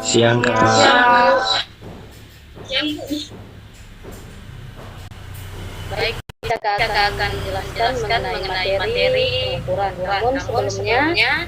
Siang, Kak. Baik, kakak akan menjelaskan mengenai materi pengukuran. Namun sebelumnya,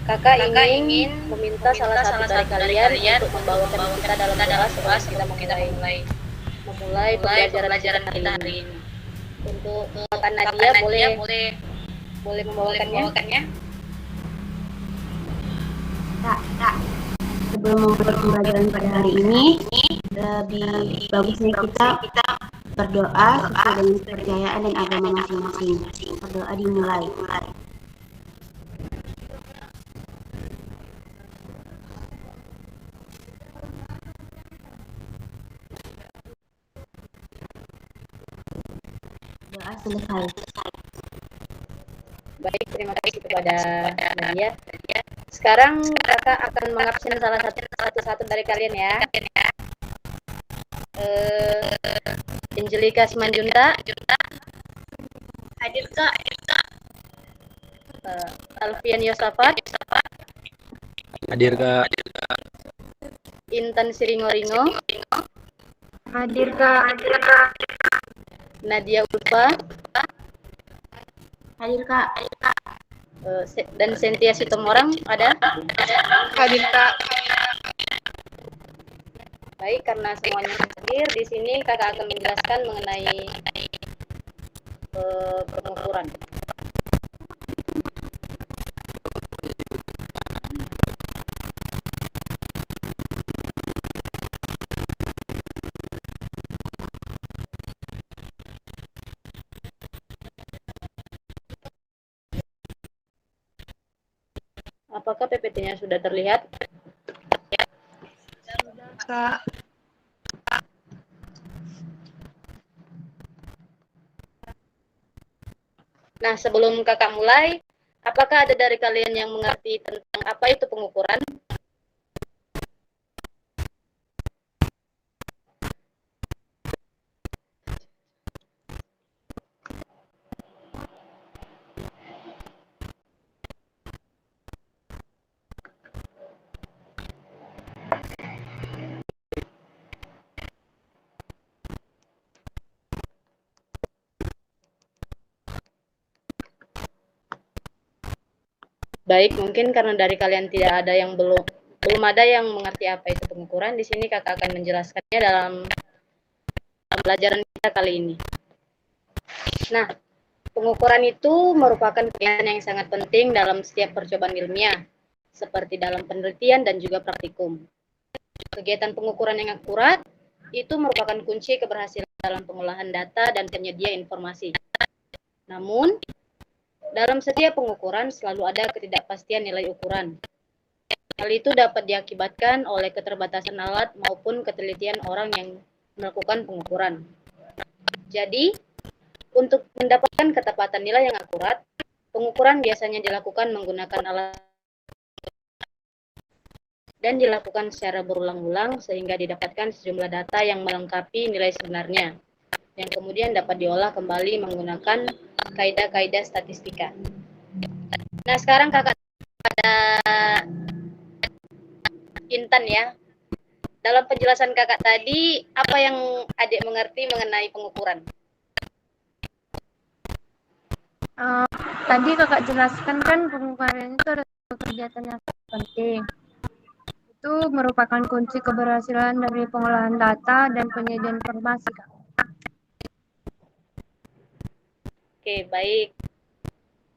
kakak ingin meminta salah satu dari kalian untuk membawakan kita dalam doa sebelum kita memulai pembelajaran kita hari ini. Untuk Kak Nadia boleh membawakannya? Kak, sebelum memulai pembelajaran pada hari ini, lebih bagusnya kita berdoa sesuai dengan kepercayaan dan agama masing-masing. Berdoa dimulai. Doa selesai. Baik, terima kasih kepada Nadia. Sekarang kakak akan mengabsen salah satu dari kalian ya. Angelika Simanjunta. Hadir Kak. Alfian Yosafat. Hadir, Kak. Intan Siringo-Ringo. Hadir, Kak. Nadia Ulfa. Hadir, Kak. Dan Sentia Sitomorang ada? Hadir, Kak. Baik, karena semuanya hadir di sini, kakak akan menjelaskan mengenai pengukuran. Apakah PPT-nya sudah terlihat? Kak. Nah, sebelum kakak mulai, apakah ada dari kalian yang mengerti tentang apa itu pengukuran? Baik, mungkin karena dari kalian tidak ada yang belum ada yang mengerti apa itu pengukuran, di sini kakak akan menjelaskannya dalam pelajaran kita kali ini. Nah, pengukuran itu merupakan kegiatan yang sangat penting dalam setiap percobaan ilmiah, seperti dalam penelitian dan juga praktikum. Kegiatan pengukuran yang akurat itu merupakan kunci keberhasilan dalam pengolahan data dan penyedia informasi. Namun, dalam setiap pengukuran selalu ada ketidakpastian nilai ukuran. Hal itu dapat diakibatkan oleh keterbatasan alat maupun ketelitian orang yang melakukan pengukuran. Jadi, untuk mendapatkan ketepatan nilai yang akurat, pengukuran biasanya dilakukan menggunakan alat dan dilakukan secara berulang-ulang sehingga didapatkan sejumlah data yang melengkapi nilai sebenarnya, yang kemudian dapat diolah kembali menggunakan kaidah-kaidah statistika. Nah, sekarang kakak pada Intan ya. Dalam penjelasan kakak tadi, apa yang adik mengerti mengenai pengukuran? Tadi kakak jelaskan kan pengukuran itu adalah kegiatan yang penting. Itu merupakan kunci keberhasilan dari pengolahan data dan penyediaan informasi, Kak. Oke, baik.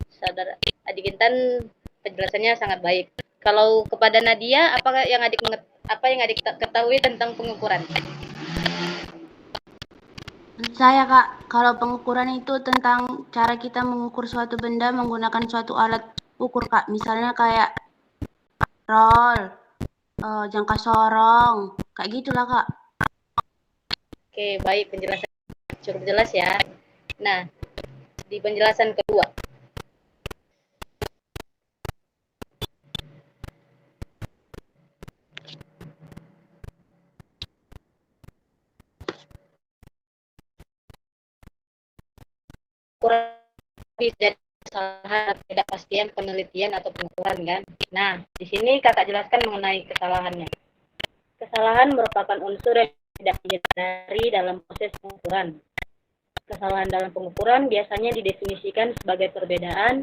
Saudara adik Intan penjelasannya sangat baik. Kalau kepada Nadia, apa yang adik ketahui tentang pengukuran? Saya, Kak, kalau pengukuran itu tentang cara kita mengukur suatu benda menggunakan suatu alat ukur, Kak. Misalnya kayak roll, jangka sorong, kayak gitulah, Kak. Oke, baik, penjelasan cukup jelas ya. Nah, di penjelasan kedua. Ukuran bisa kesalahan ketidakpastian penelitian atau pengukuran kan. Nah, di sini kakak jelaskan mengenai kesalahannya. Kesalahan merupakan unsur yang tidak dihindari dalam proses pengukuran. Kesalahan dalam pengukuran biasanya didefinisikan sebagai perbedaan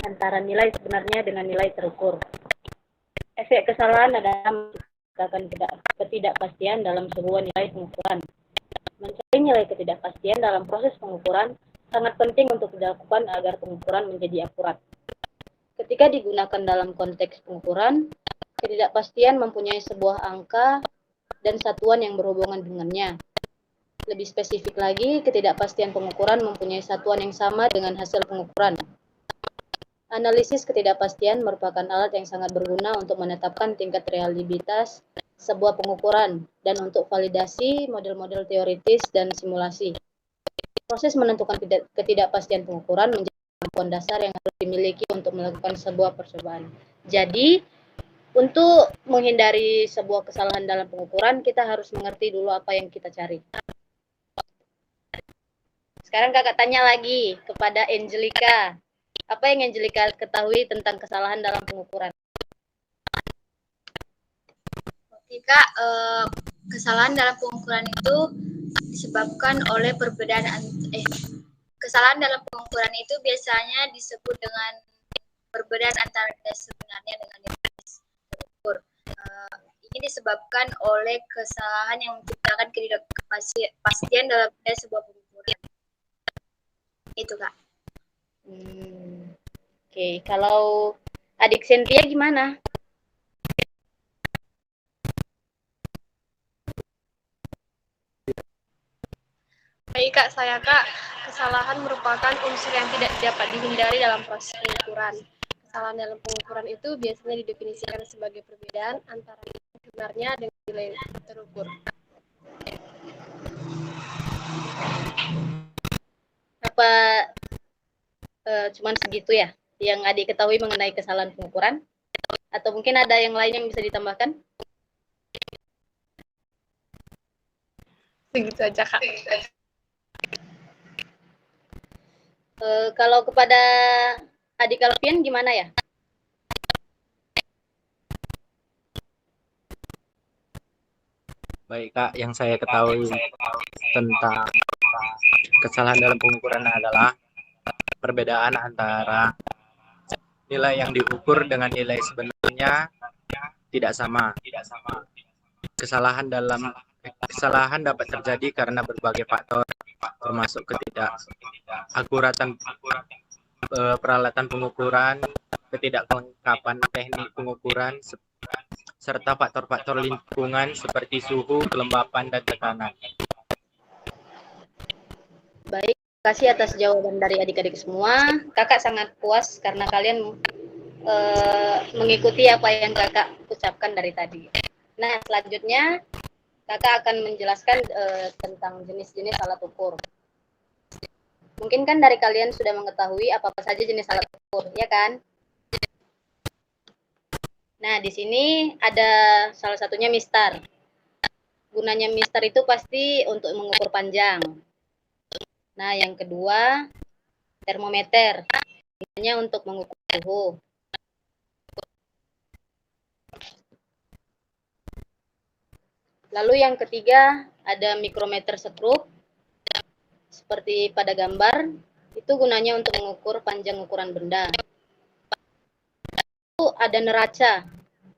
antara nilai sebenarnya dengan nilai terukur. Efek kesalahan adalah menciptakan ketidakpastian dalam sebuah nilai pengukuran. Mencari nilai ketidakpastian dalam proses pengukuran sangat penting untuk dilakukan agar pengukuran menjadi akurat. Ketika digunakan dalam konteks pengukuran, ketidakpastian mempunyai sebuah angka dan satuan yang berhubungan dengannya. Lebih spesifik lagi, ketidakpastian pengukuran mempunyai satuan yang sama dengan hasil pengukuran. Analisis ketidakpastian merupakan alat yang sangat berguna untuk menetapkan tingkat reliabilitas sebuah pengukuran dan untuk validasi model-model teoritis dan simulasi. Proses menentukan ketidakpastian pengukuran menjadi kemampuan dasar yang harus dimiliki untuk melakukan sebuah percobaan. Jadi, untuk menghindari sebuah kesalahan dalam pengukuran, kita harus mengerti dulu apa yang kita cari. Sekarang kakak tanya lagi kepada Angelica. Apa yang Angelica ketahui tentang kesalahan dalam pengukuran? Ketika kesalahan dalam pengukuran itu disebabkan oleh kesalahan dalam pengukuran itu biasanya disebut dengan perbedaan antara nilai sebenarnya dengan nilai terukur. Ini disebabkan oleh kesalahan yang menciptakan ketidakpastian dalam nilai sebuah pengukuran. Itu, Kak. Oke, kalau adik Cynthia gimana? Baik Kak, saya Kak, kesalahan merupakan unsur yang tidak dapat dihindari dalam proses pengukuran. Kesalahan dalam pengukuran itu biasanya didefinisikan sebagai perbedaan antara nilai sebenarnya dengan nilai terukur. Apa cuman segitu ya yang adik ketahui mengenai kesalahan pengukuran? Atau mungkin ada yang lain yang bisa ditambahkan? Segitu aja Kak. Kalau kepada adik Alfian gimana ya? Baik Kak, yang saya ketahui tentang kesalahan dalam pengukuran adalah perbedaan antara nilai yang diukur dengan nilai sebenarnya tidak sama. Kesalahan dapat terjadi karena berbagai faktor, termasuk ketidakakuratan peralatan pengukuran, ketidaklengkapan teknik pengukuran, serta faktor-faktor lingkungan seperti suhu, kelembapan, dan tekanan. Baik, terima kasih atas jawaban dari adik-adik semua. Kakak sangat puas karena kalian mengikuti apa yang kakak ucapkan dari tadi. Nah, selanjutnya kakak akan menjelaskan tentang jenis-jenis alat ukur. Mungkin kan dari kalian sudah mengetahui apa-apa saja jenis alat ukur, ya kan? Nah, di sini ada salah satunya mistar. Gunanya mistar itu pasti untuk mengukur panjang. Nah, yang kedua, termometer. Gunanya untuk mengukur suhu. Lalu yang ketiga, ada mikrometer skrup. Seperti pada gambar, itu gunanya untuk mengukur panjang ukuran benda. Lalu ada neraca.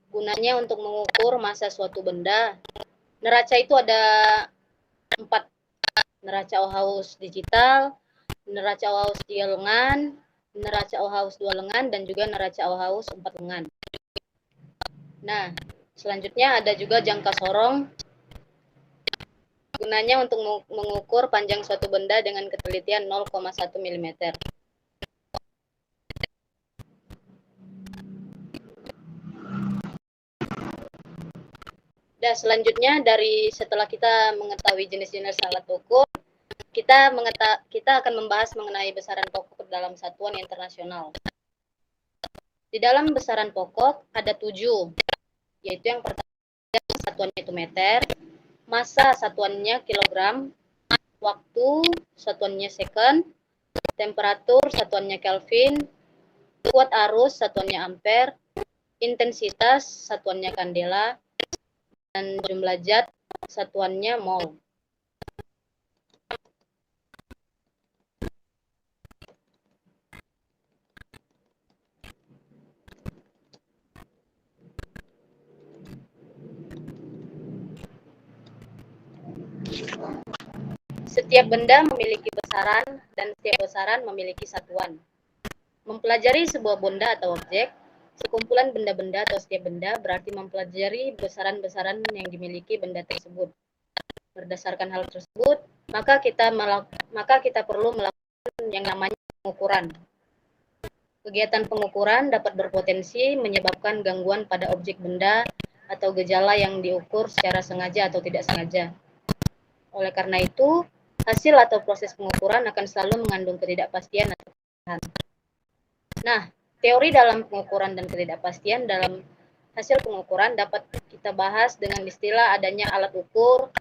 Gunanya untuk mengukur massa suatu benda. Neraca itu ada 4. Neraca Ohaus digital, neraca Ohaus 3 lengan, neraca Ohaus 2 lengan, dan juga neraca Ohaus 4 lengan. Nah, selanjutnya ada juga jangka sorong. Gunanya untuk mengukur panjang suatu benda dengan ketelitian 0,1 mm. Dan selanjutnya setelah kita mengetahui jenis-jenis alat ukur, kita akan membahas mengenai besaran pokok dalam satuan internasional. Di dalam besaran pokok ada 7, yaitu yang pertama satuannya itu meter, massa satuannya kilogram, waktu satuannya second, temperatur satuannya Kelvin, kuat arus satuannya ampere, intensitas satuannya kandela, dan jumlah zat satuannya mol. Setiap benda memiliki besaran dan setiap besaran memiliki satuan. Mempelajari sebuah benda atau objek, sekumpulan benda-benda atau setiap benda berarti mempelajari besaran-besaran yang dimiliki benda tersebut. Berdasarkan hal tersebut, maka kita perlu melakukan yang namanya pengukuran. Kegiatan pengukuran dapat berpotensi menyebabkan gangguan pada objek benda atau gejala yang diukur secara sengaja atau tidak sengaja. Oleh karena itu, hasil atau proses pengukuran akan selalu mengandung ketidakpastian atau kesalahan. Nah, teori dalam pengukuran dan ketidakpastian dalam hasil pengukuran dapat kita bahas dengan istilah adanya alat ukur,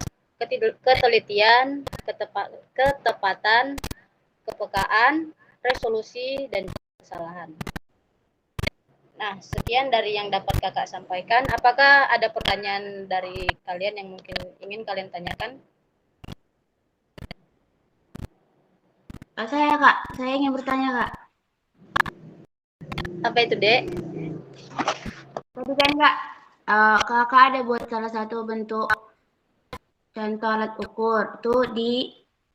ketelitian, ketepatan, kepekaan, resolusi, dan kesalahan. Nah, sekian dari yang dapat kakak sampaikan. Apakah ada pertanyaan dari kalian yang mungkin ingin kalian tanyakan? Saya Kak, saya ingin bertanya Kak. Apa itu, Dek? Tadi kan Kak, kakak ada buat salah satu bentuk contoh alat ukur itu di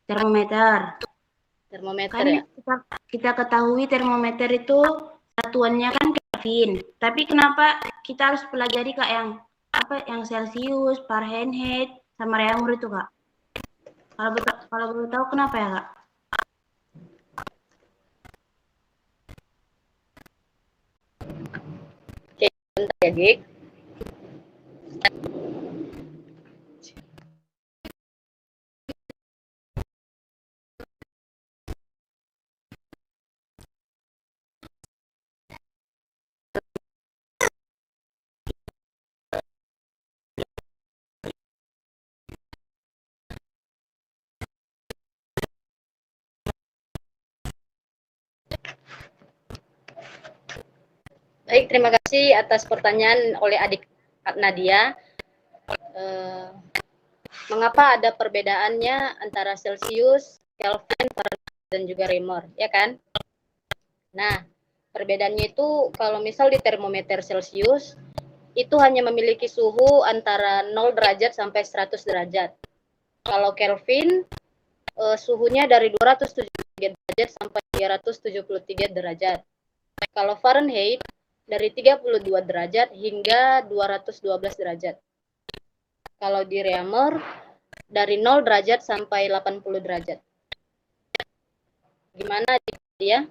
termometer. Termometer Kan ya? kita ketahui termometer itu satuannya kan Kelvin. Tapi kenapa kita harus pelajari Kak yang Celcius, Fahrenheit, sama Reaumur itu Kak? Kalau boleh tahu kenapa ya Kak? Oke, bentar ya, Dik. Baik, terima kasih atas pertanyaan oleh adik Nadia. Mengapa ada perbedaannya antara Celcius, Kelvin, Fahrenheit, dan juga Reaumur, ya kan? Nah, perbedaannya itu kalau misal di termometer Celcius, itu hanya memiliki suhu antara 0 derajat sampai 100 derajat. Kalau Kelvin, suhunya dari 273 derajat sampai 373 derajat. Kalau Fahrenheit, dari 32 derajat hingga 212 derajat. Kalau di Reaumur, dari 0 derajat sampai 80 derajat. Gimana dia?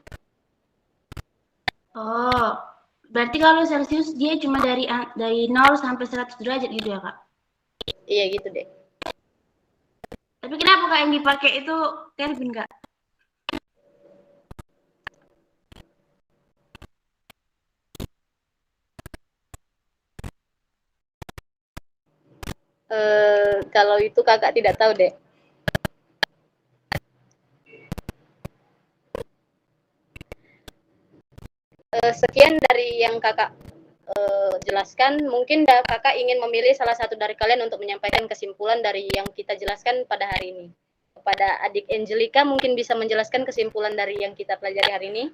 Oh, berarti kalau Celcius dia cuma dari 0 sampai 100 derajat gitu ya Kak? Iya gitu deh. Tapi kenapa Kak yang dipakai itu Kelvin Kak? Kalau itu kakak tidak tahu deh. Sekian dari yang kakak jelaskan. Mungkin kakak ingin memilih salah satu dari kalian untuk menyampaikan kesimpulan dari yang kita jelaskan pada hari ini. Kepada adik Angelica mungkin bisa menjelaskan kesimpulan dari yang kita pelajari hari ini.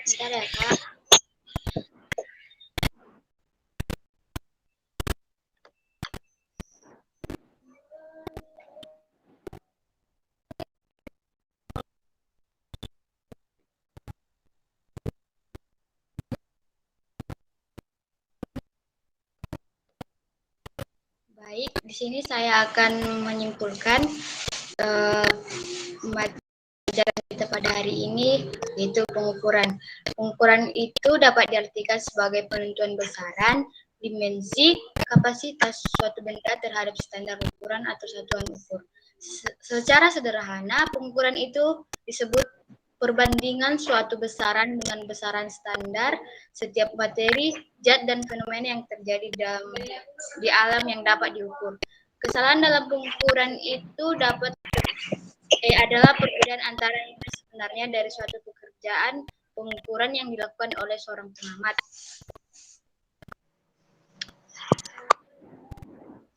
Bentar ya, Kak. Baik, di sini saya akan menyimpulkan pelajaran kita pada hari ini, yaitu pengukuran. Pengukuran itu dapat diartikan sebagai penentuan besaran, dimensi, kapasitas suatu benda terhadap standar ukuran atau satuan ukur. Secara sederhana, pengukuran itu disebut perbandingan suatu besaran dengan besaran standar setiap materi, zat, dan fenomena yang terjadi di alam yang dapat diukur. Kesalahan dalam pengukuran itu adalah perbedaan antara yang sebenarnya dari suatu pekerjaan pekerjaan pengukuran yang dilakukan oleh seorang pengamat.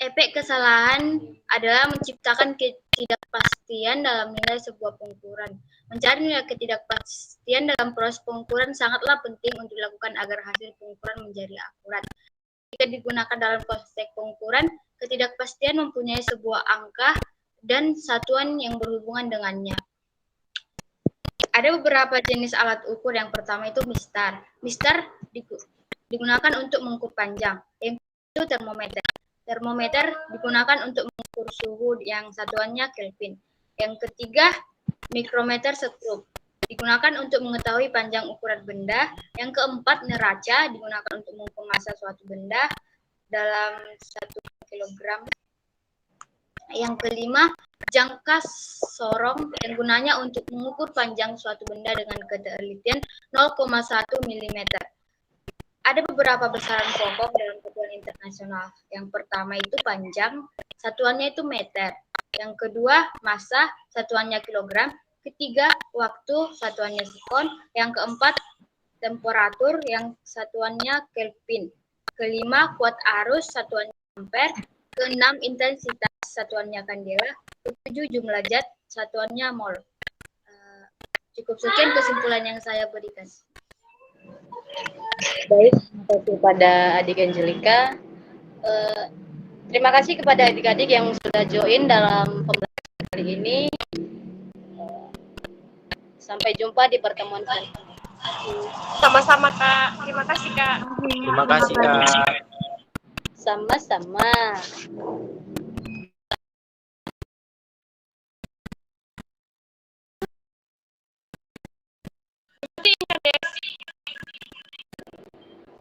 Efek kesalahan adalah menciptakan ketidakpastian dalam nilai sebuah pengukuran. Mencari nilai ketidakpastian dalam proses pengukuran sangatlah penting untuk dilakukan agar hasil pengukuran menjadi akurat. Jika digunakan dalam konteks pengukuran, ketidakpastian mempunyai sebuah angka dan satuan yang berhubungan dengannya. Ada beberapa jenis alat ukur. Yang pertama itu mistar. Mistar digunakan untuk mengukur panjang. Yang kedua itu termometer. Termometer digunakan untuk mengukur suhu yang satuannya Kelvin. Yang ketiga, mikrometer skrup. Digunakan untuk mengetahui panjang ukuran benda. Yang keempat, neraca digunakan untuk mengukur massa suatu benda dalam 1 kilogram. Yang kelima, jangka sorong yang gunanya untuk mengukur panjang suatu benda dengan ketelitian 0,1 mm. Ada beberapa besaran pokok dalam satuan internasional. Yang pertama itu panjang, satuannya itu meter. Yang kedua, massa, satuannya kilogram. Ketiga, waktu, satuannya sekon. Yang keempat, temperatur, yang satuannya Kelvin. Kelima, kuat arus, satuannya ampere. Keenam, intensitas, satuannya kandela. Ketujuh, jumlah zat, satuannya mol. Cukup sekian kesimpulan yang saya berikan. Baik, terima kasih kepada adik Angelika. Terima kasih kepada adik-adik yang sudah join dalam pembelajaran kali ini. Sampai jumpa di pertemuan selanjutnya. Sama-sama Kak. Terima kasih Kak. Terima kasih, Kak. Sama-sama.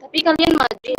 Tapi kalian maju.